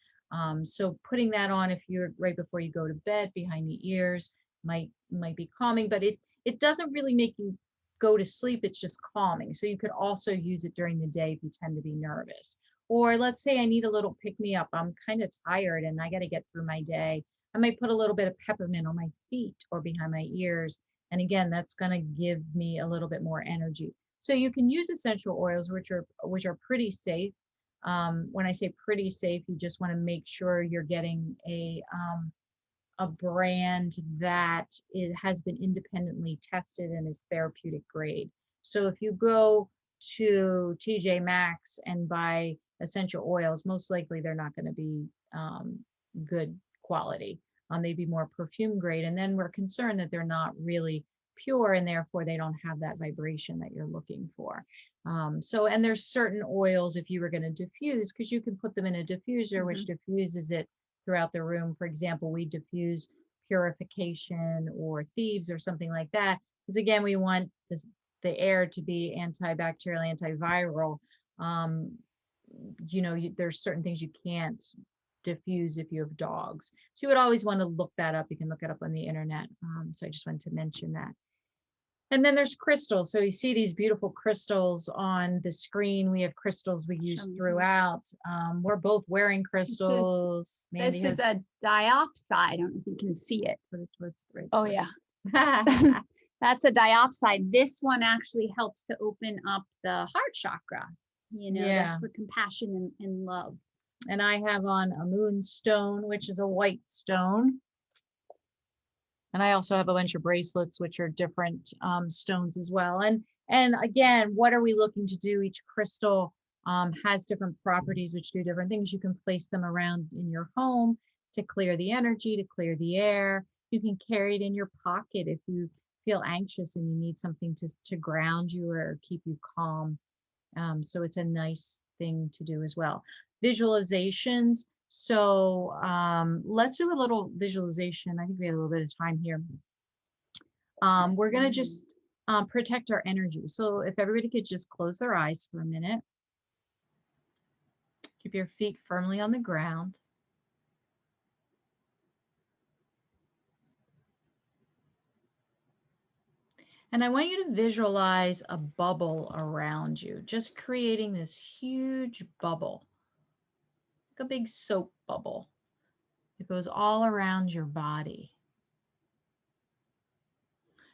So putting that on if you're right before you go to bed behind the ears might be calming, but it doesn't really make you go to sleep. It's just calming. So you could also use it during the day if you tend to be nervous. Or let's say I need a little pick me up. I'm kind of tired and I got to get through my day. I might put a little bit of peppermint on my feet or behind my ears. And again, that's going to give me a little bit more energy. So you can use essential oils, which are pretty safe. When I say pretty safe, you just want to make sure you're getting a brand that it has been independently tested and is therapeutic grade. So if you go to TJ Maxx and buy essential oils, most likely they're not going to be good quality. They'd be more perfume grade. And then we're concerned that they're not really pure and therefore they don't have that vibration that you're looking for. And there's certain oils if you were going to diffuse, because you can put them in a diffuser, which diffuses it throughout the room. For example, we diffuse purification or thieves or something like that. Because again, we want the air to be antibacterial, antiviral. There's certain things you can't diffuse if you have dogs. So you would always want to look that up. You can look it up on the internet. So I just wanted to mention that. And then there's crystals. So you see these beautiful crystals on the screen. We have crystals we use throughout. We're both wearing crystals. This is a diopside. I don't know if you can see it. Put it towards the right. Oh, yeah. That's a diopside. This one actually helps to open up the heart chakra, for compassion and love. And I have on a moonstone, which is a white stone. And I also have a bunch of bracelets, which are different stones as well. And again, what are we looking to do? Each crystal has different properties, which do different things. You can place them around in your home to clear the energy, to clear the air. You can carry it in your pocket if you feel anxious and you need something to ground you or keep you calm. So it's a nice thing to do as well. Visualizations. So let's do a little visualization. I think we have a little bit of time here. We're going to just protect our energy. So if everybody could just close their eyes for a minute. Keep your feet firmly on the ground. And I want you to visualize a bubble around you, just creating this huge bubble, like a big soap bubble. It goes all around your body.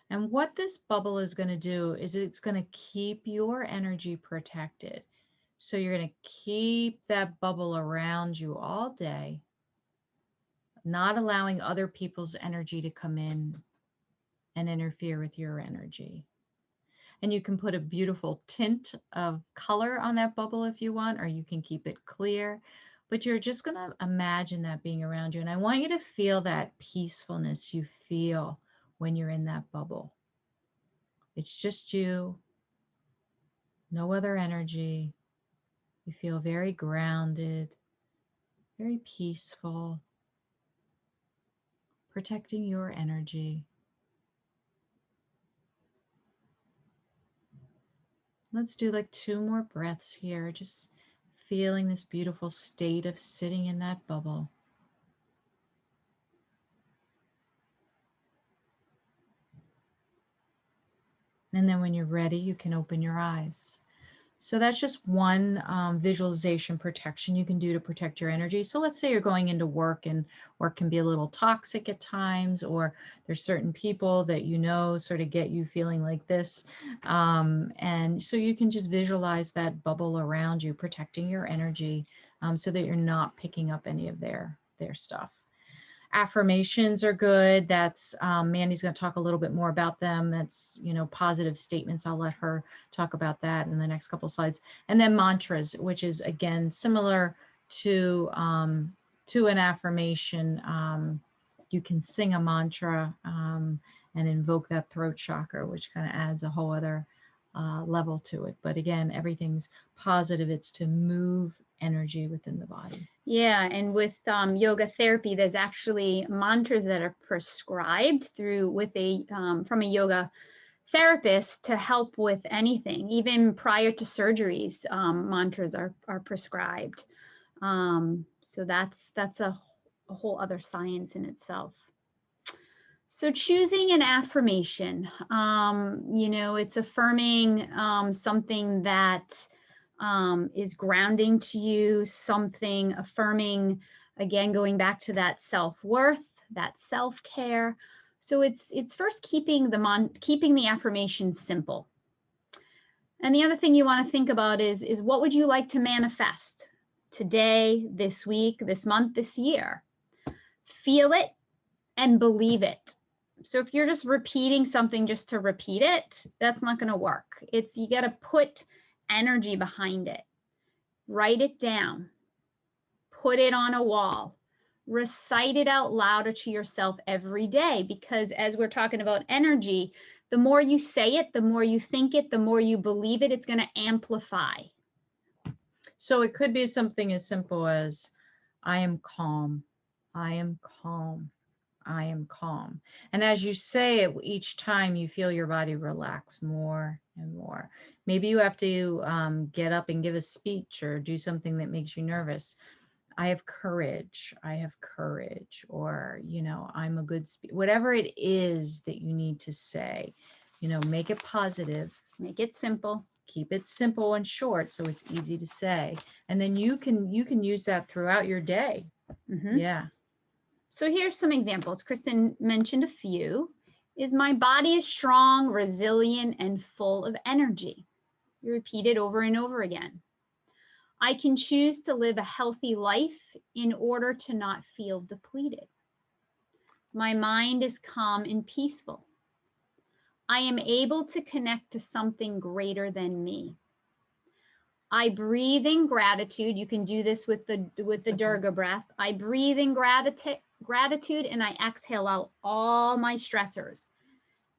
And what this bubble is going to do is it's going to keep your energy protected. So you're going to keep that bubble around you all day, not allowing other people's energy to come in and interfere with your energy. And you can put a beautiful tint of color on that bubble if you want, or you can keep it clear. But you're just going to imagine that being around you. And I want you to feel that peacefulness you feel when you're in that bubble. It's just you, no other energy. You feel very grounded, very peaceful, protecting your energy. Let's do like 2 more breaths here, just feeling this beautiful state of sitting in that bubble. And then when you're ready, you can open your eyes. So that's just one visualization protection you can do to protect your energy. So let's say you're going into work and work can be a little toxic at times, or there's certain people that sort of get you feeling like this. And so you can just visualize that bubble around you, protecting your energy so that you're not picking up any of their stuff. Affirmations are good. That's Mandy's going to talk a little bit more about them. That's, positive statements. I'll let her talk about that in the next couple slides. And then mantras, which is again similar to an affirmation. You can sing a mantra and invoke that throat chakra, which kind of adds a whole other level to it. But again, everything's positive. It's to move energy within the body. Yeah, and with yoga therapy, there's actually mantras that are prescribed from a yoga therapist to help with anything. Even prior to surgeries, mantras are prescribed. So that's a whole other science in itself. So choosing an affirmation, it's affirming something that is grounding to you, something affirming, again, going back to that self-worth, that self-care. So it's first keeping the affirmation simple. And the other thing you want to think about is what would you like to manifest today, this week, this month, this year? Feel it and believe it. So if you're just repeating something just to repeat it, that's not going to work. You got to put energy behind it. Write it down. Put it on a wall. Recite it out louder to yourself every day, because as we're talking about energy, the more you say it, the more you think it, the more you believe it, it's going to amplify. So it could be something as simple as, I am calm. I am calm. I am calm. And as you say it, each time you feel your body relax more and more. Maybe you have to get up and give a speech or do something that makes you nervous. I have courage. I have courage. Or, I'm a good speaker. Whatever it is that you need to say, make it positive. Make it simple. Keep it simple and short so it's easy to say. And then you can use that throughout your day. Mm-hmm. Yeah. So here's some examples. Kristen mentioned a few. My body is strong, resilient, and full of energy. You repeat it over and over again. I can choose to live a healthy life in order to not feel depleted. My mind is calm and peaceful. I am able to connect to something greater than me. I breathe in gratitude. You can do this with the Durga breath. I breathe in gratitude and I exhale out all my stressors.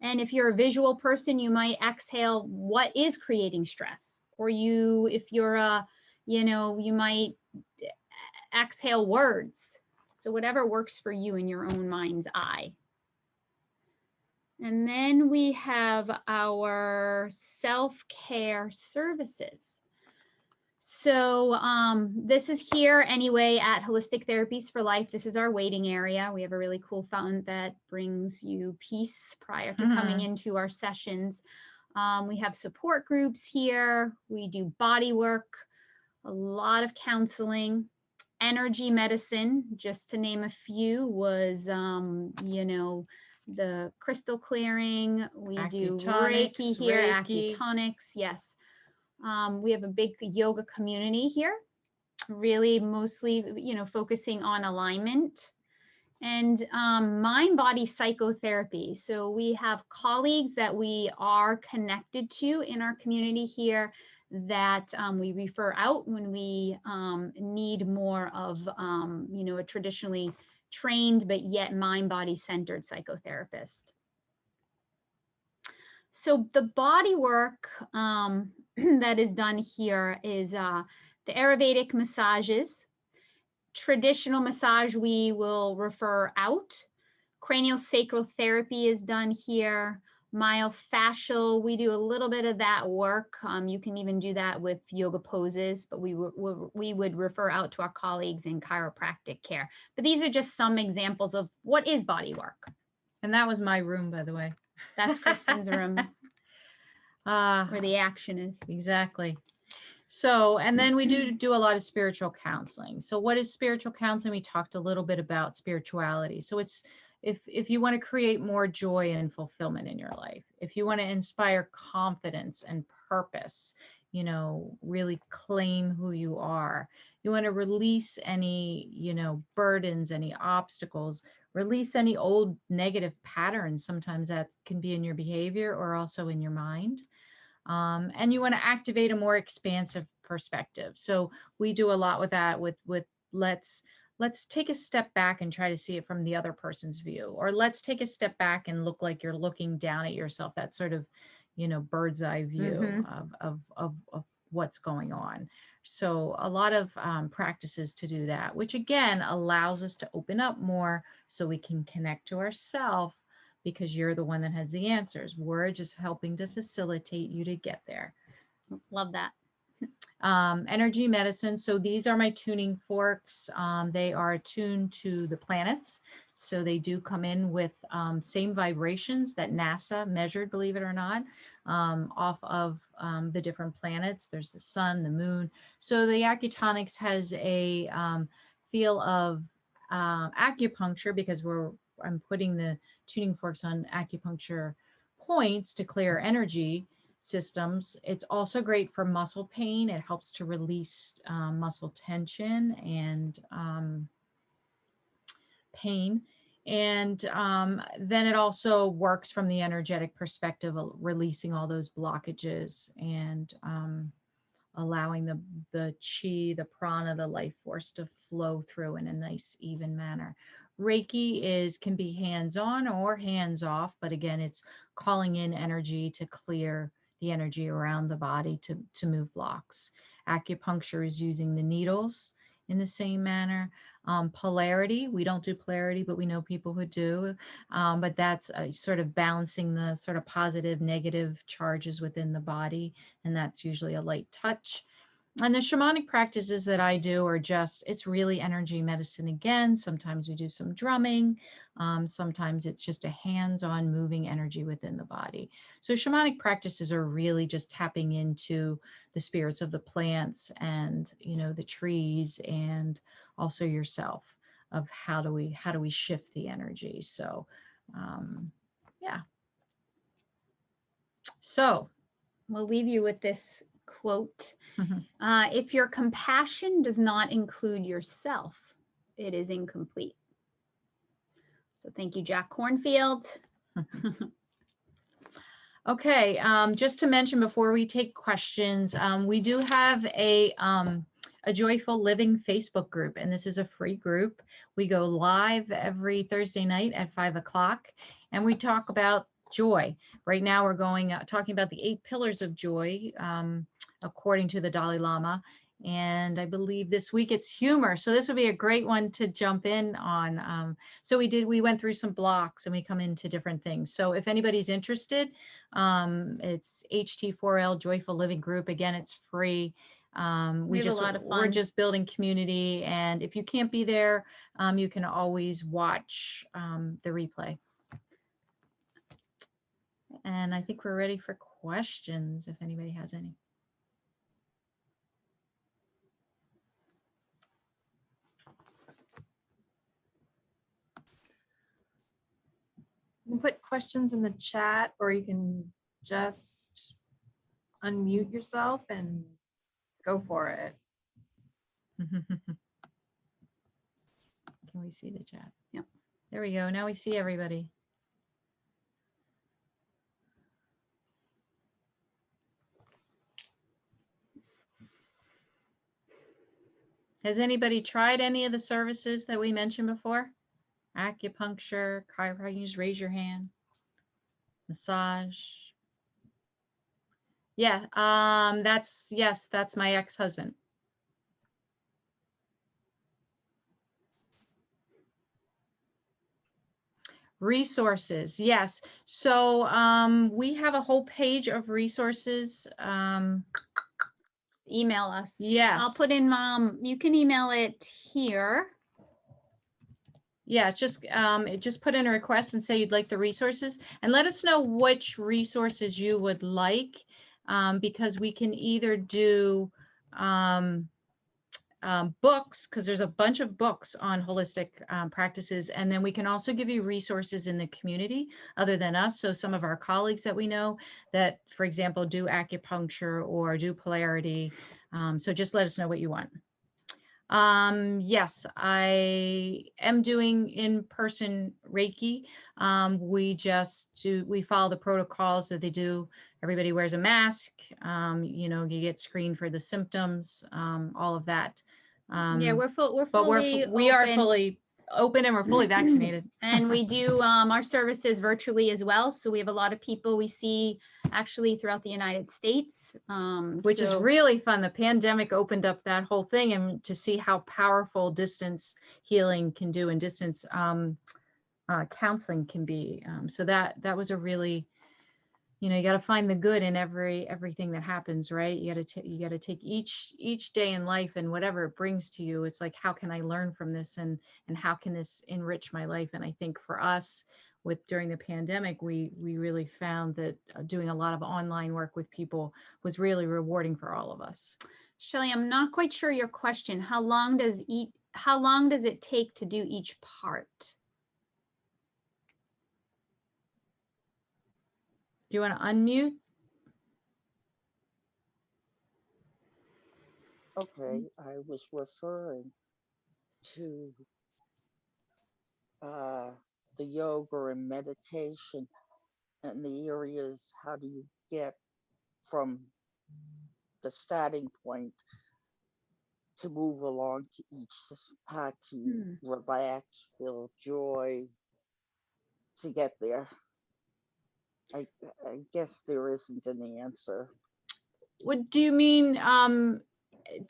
And if you're a visual person, you might exhale what is creating stress. Or if you're you might exhale words. So whatever works for you in your own mind's eye. And then we have our self-care services. So this is here anyway at Holistic Therapies for Life. This is our waiting area. We have a really cool fountain that brings you peace prior to coming into our sessions. We have support groups here. We do body work, a lot of counseling, energy medicine, just to name a few, was, the crystal clearing. We do Reiki here, acutonics, yes. We have a big yoga community here, really mostly, focusing on alignment and mind-body psychotherapy. So we have colleagues that we are connected to in our community here that we refer out when we need more of, a traditionally trained but yet mind-body centered psychotherapist. So the body work that is done here is the Ayurvedic massages. Traditional massage we will refer out. Cranial sacral therapy is done here. Myofascial, we do a little bit of that work. You can even do that with yoga poses, but we would refer out to our colleagues in chiropractic care. But these are just some examples of what is body work. And that was my room, by the way. That's Kristen's room, where the action is. Exactly. So, and then we do a lot of spiritual counseling. So what is spiritual counseling? We talked a little bit about spirituality. So it's, if you want to create more joy and fulfillment in your life, if you want to inspire confidence and purpose, really claim who you are, you want to release any, burdens, any obstacles, release any old negative patterns. Sometimes that can be in your behavior or also in your mind. And you want to activate a more expansive perspective. So we do a lot with that, with let's take a step back and try to see it from the other person's view, or let's take a step back and look like you're looking down at yourself. That sort of, bird's eye view of what's going on. So a lot of practices to do that, which again allows us to open up more so we can connect to ourselves, because you're the one that has the answers. We're just helping to facilitate you to get there. Love that. Energy medicine. So these are my tuning forks. They are attuned to the planets. So they do come in with same vibrations that NASA measured, believe it or not, off of the different planets. There's the sun, the moon. So the Acutonics has a feel of acupuncture, because I'm putting the tuning forks on acupuncture points to clear energy systems. It's also great for muscle pain. It helps to release muscle tension and pain. And then it also works from the energetic perspective of releasing all those blockages and allowing the chi, the prana, the life force to flow through in a nice, even manner. Reiki can be hands-on or hands-off, but again, it's calling in energy to clear the energy around the body to move blocks. Acupuncture is using the needles in the same manner. Polarity, we don't do polarity, but we know people who do. But that's sort of balancing the sort of positive, negative charges within the body, and that's usually a light touch. And the shamanic practices that I do are it's really energy medicine again. Sometimes we do some drumming. Sometimes it's just a hands-on moving energy within the body. So shamanic practices are really just tapping into the spirits of the plants and, the trees, and also yourself, of how do we shift the energy. So, yeah. So we'll leave you with this quote. If your compassion does not include yourself, it is incomplete. So thank you, Jack Cornfield. Okay, just to mention before we take questions, we do have a Joyful Living Facebook group, and this is a free group. We go live every Thursday night at 5 o'clock, and we talk about joy. Right now we're talking about the 8 pillars of joy, according to the Dalai Lama. And I believe this week it's humor. So this would be a great one to jump in on. So we went through some blocks and we come into different things. So if anybody's interested, it's HT4L Joyful Living Group. Again, it's free. We have a lot of fun. We're just building community. And if you can't be there, you can always watch the replay. And I think we're ready for questions if anybody has any. You can put questions in the chat, or you can just unmute yourself and go for it. Can we see the chat? Yep. There we go. Now we see everybody. Has anybody tried any of the services that we mentioned before? Acupuncture, chiropractic, you just raise your hand. Massage. Yeah, that's my ex-husband. Resources, yes. So we have a whole page of resources. Email us. Yes. I'll put in, you can email it here. Yeah, it's just put in a request and say you'd like the resources, and let us know which resources you would like, because we can either do books, because there's a bunch of books on holistic practices, and then we can also give you resources in the community other than us. So some of our colleagues that we know that, for example, do acupuncture or do polarity. So just let us know what you want. Yes, I am doing in-person Reiki. We follow the protocols that they do. Everybody wears a mask. You get screened for the symptoms, all of that. Yeah, we are fully open and we're fully vaccinated. And we do our services virtually as well. So we have a lot of people we see actually throughout the United States. Which is so- really fun. The pandemic opened up that whole thing, and to see how powerful distance healing can do and distance counseling can be. So that was a really, you got to find the good in everything that happens, right? You got to take each day in life and whatever it brings to you. It's like, how can I learn from this, and how can this enrich my life? And I think for us, during the pandemic, we really found that doing a lot of online work with people was really rewarding for all of us. Shelley, I'm not quite sure your question. How long does it take to do each part? Do you want to unmute? Okay, I was referring to the yoga and meditation and the areas. How do you get from the starting point to move along to each part to relax, feel joy, to get there? I guess there isn't an answer. What do you mean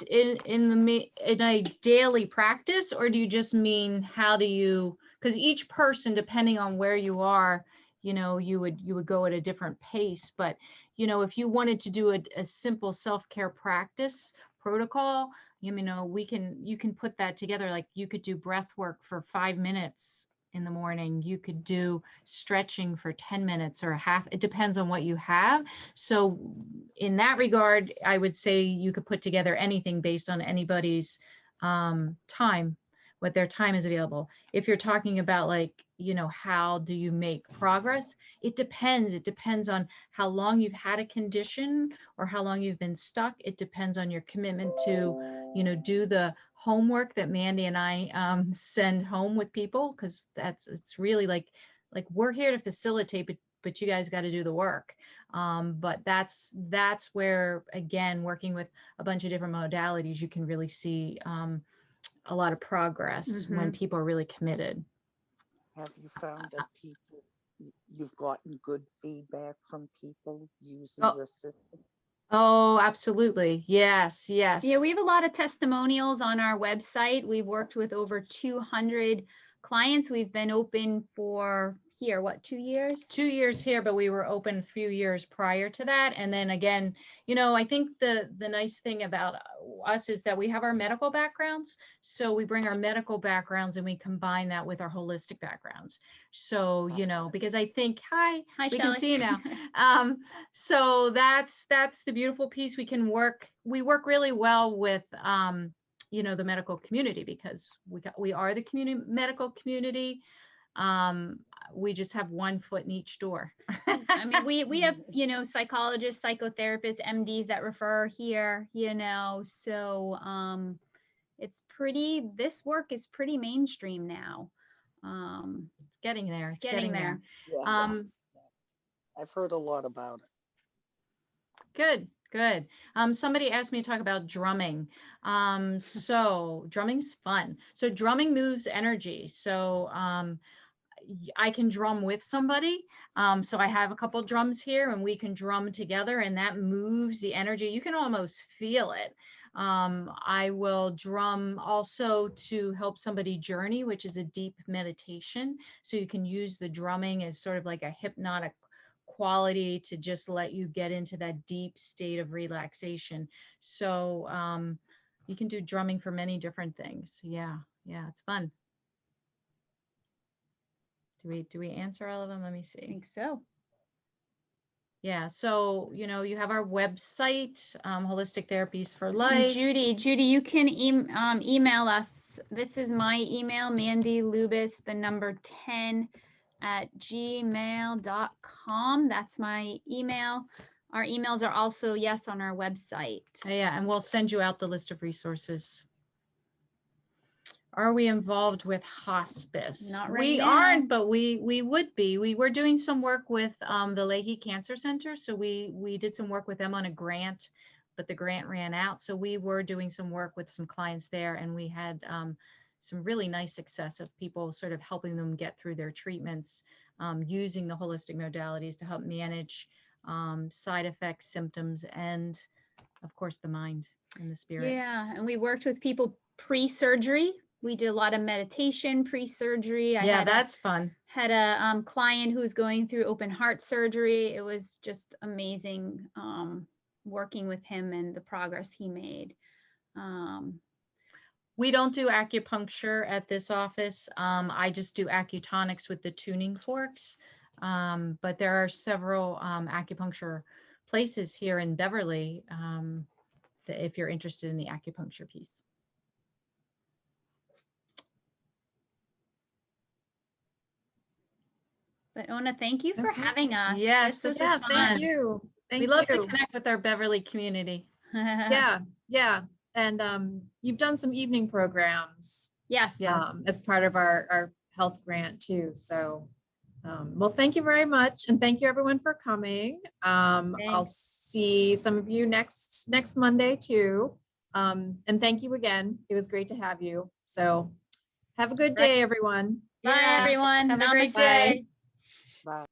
in a daily practice, or do you just mean how do you, because each person, depending on where you are, you would go at a different pace. But if you wanted to do a simple self-care practice protocol, you can put that together. Like, you could do breath work for 5 minutes in the morning. You could do stretching for 10 minutes or half. It depends on what you have. So in that regard, I would say you could put together anything based on anybody's time, what their time is available. If you're talking about, like, how do you make progress? It depends. It depends on how long you've had a condition or how long you've been stuck. It depends on your commitment to, do the homework that Mandy and I send home with people, because it's really like we're here to facilitate, but you guys got to do the work. But that's where, again, working with a bunch of different modalities, you can really see a lot of progress when people are really committed. Have you found that you've gotten good feedback from people using the system? Oh, absolutely. Yes. Yeah, we have a lot of testimonials on our website. We've worked with over 200 clients. We've been open for 2 years? 2 years here, but we were open a few years prior to that. And then again, I think the nice thing about us is that we have our medical backgrounds. So we bring our medical backgrounds and we combine that with our holistic backgrounds. So, because I think, hi, we Shelley. can see you now. So that's the beautiful piece. We work really well with, the medical community, because we are the medical community. We just have one foot in each door. I mean, we have, psychologists, psychotherapists, MDs that refer here, so this work is pretty mainstream now. It's getting there. It's getting there. Yeah, I've heard a lot about it. Good. Somebody asked me to talk about drumming. So drumming's fun. So drumming moves energy. So I can drum with somebody. So I have a couple drums here and we can drum together, and that moves the energy. You can almost feel it. I will drum also to help somebody journey, which is a deep meditation. So you can use the drumming as sort of like a hypnotic quality to just let you get into that deep state of relaxation. So you can do drumming for many different things. Yeah, it's fun. Do we answer all of them? Let me see. I think so. Yeah, so you have our website, Holistic Therapies for Life. Judy, you can email us. This is my email, Mandy Lubis, 10 @gmail.com. That's my email. Our emails are also, on our website. Yeah, and we'll send you out the list of resources. Are we involved with hospice? Not right we now. aren't, but we would be. We were doing some work with the Leahy Cancer Center. So we did some work with them on a grant, but the grant ran out. So we were doing some work with some clients there, and we had some really nice success of people sort of helping them get through their treatments, using the holistic modalities to help manage side effects, symptoms, and of course the mind and the spirit. Yeah, and we worked with people pre-surgery. We did a lot of meditation pre-surgery. Yeah, that's fun. Had a client who was going through open heart surgery. It was just amazing working with him and the progress he made. We don't do acupuncture at this office. I just do acutonics with the tuning forks. But there are several acupuncture places here in Beverly that if you're interested in the acupuncture piece. But Ona, thank you for Okay. having us. Yes, this was this is fun. Thank you. We love to connect with our Beverly community. Yeah. And you've done some evening programs Yes. Yes. as part of our health grant too. So, well, thank you very much. And thank you everyone for coming. I'll see some of you next Monday too. And thank you again. It was great to have you. So have a good day, everyone. Bye, everyone. Have a great Namaste. day. Bye.